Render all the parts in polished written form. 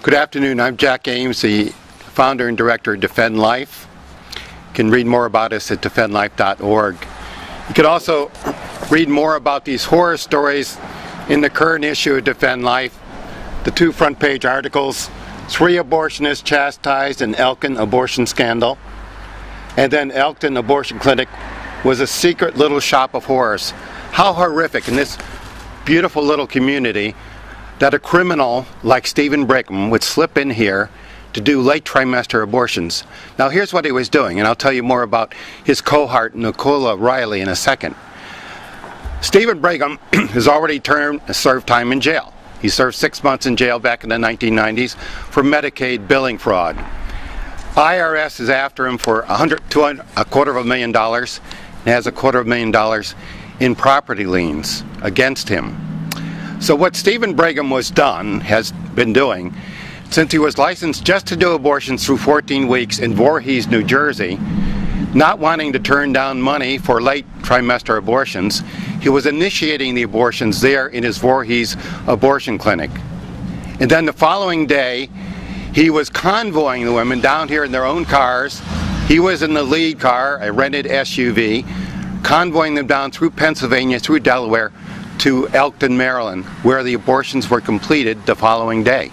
Good afternoon. I'm Jack Ames, the founder and director of Defend Life. You can read more about us at defendlife.org. You can also read more about these horror stories in the current issue of Defend Life. The two front page articles, 3 abortionists chastised in Elkton abortion scandal, and then Elkton Abortion Clinic was a secret little shop of horrors. How horrific in this beautiful little community that a criminal like Steven Bingham would slip in here to do late trimester abortions. Now here's what he was doing, and I'll tell you more about his cohort Nicola Riley in a second. Steven Bingham has already served time in jail. He served 6 months in jail back in the 1990s for Medicaid billing fraud. IRS is after him for $250,000 and has $250,000 in property liens against him. So what Steven Bingham has been doing, since he was licensed just to do abortions through 14 weeks in Voorhees, New Jersey, not wanting to turn down money for late trimester abortions, he was initiating the abortions there in his Voorhees abortion clinic. And then the following day, he was convoying the women down here in their own cars. He was in the lead car, a rented SUV, convoying them down through Pennsylvania, through Delaware, to Elkton, Maryland, where the abortions were completed the following day.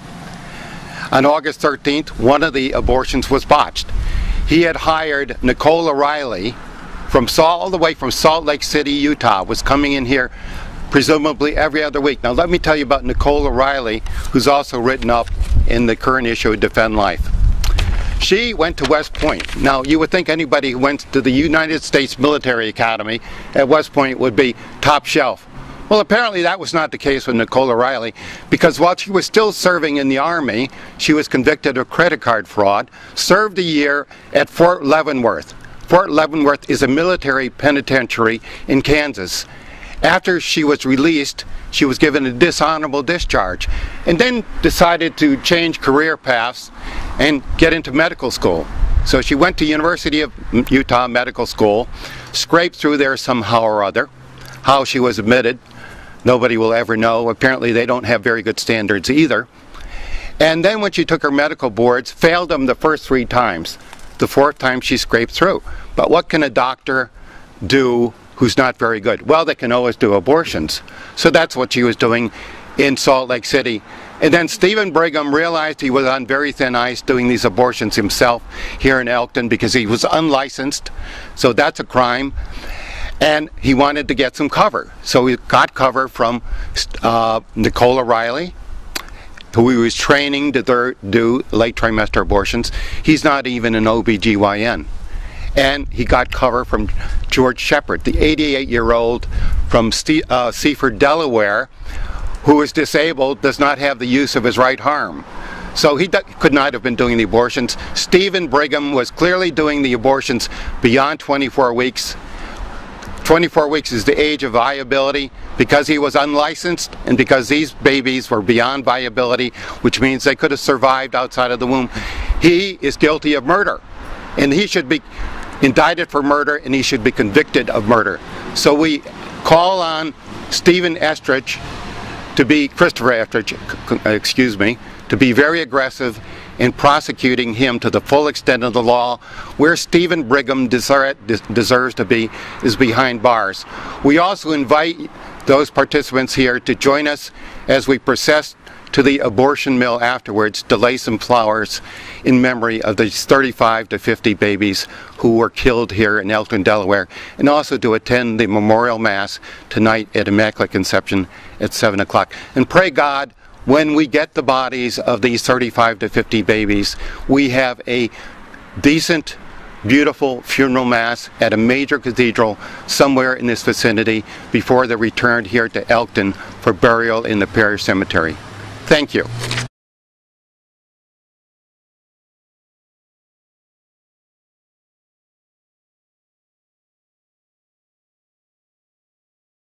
On August 13th, one of the abortions was botched. He had hired Nicola Riley all the way from Salt Lake City, Utah, was coming in here presumably every other week. Now let me tell you about Nicola Riley, who's also written up in the current issue of Defend Life. She went to West Point. Now you would think anybody who went to the United States Military Academy at West Point would be top shelf. Well, apparently that was not the case with Nicola Riley, because while she was still serving in the Army, she was convicted of credit card fraud, served a year at Fort Leavenworth. Fort Leavenworth is a military penitentiary in Kansas. After she was released, she was given a dishonorable discharge, and then decided to change career paths and get into medical school. So she went to University of Utah Medical School, scraped through there somehow or other. How she was admitted, nobody will ever know. Apparently they don't have very good standards either. And then when she took her medical boards, failed them the first 3 times. The 4th time she scraped through. But what can a doctor do who's not very good? Well, they can always do abortions. So that's what she was doing in Salt Lake City. And then Steven Bingham realized he was on very thin ice doing these abortions himself here in Elkton because he was unlicensed. So that's a crime. And he wanted to get some cover. So he got cover from Nicola Riley, who he was training to do late trimester abortions. He's not even an OBGYN. And he got cover from George Shepard, the 88-year-old from Seaford, Delaware, who is disabled, does not have the use of his right arm. So he could not have been doing the abortions. Steven Bingham was clearly doing the abortions beyond 24 weeks. 24 weeks is the age of viability because he was unlicensed and because these babies were beyond viability, which means they could have survived outside of the womb. He is guilty of murder, and he should be indicted for murder, and he should be convicted of murder. So we call on Christopher Estridge, to be very aggressive in prosecuting him to the full extent of the law. Where Steven Bingham deserves to be is behind bars. We also invite those participants here to join us as we process to the abortion mill afterwards to lay some flowers in memory of these 35 to 50 babies who were killed here in Elkton, Delaware, and also to attend the memorial mass tonight at Immaculate Conception at 7 o'clock. And pray God, when we get the bodies of these 35 to 50 babies, we have a decent, beautiful funeral mass at a major cathedral somewhere in this vicinity before they're returned here to Elkton for burial in the parish cemetery. Thank you.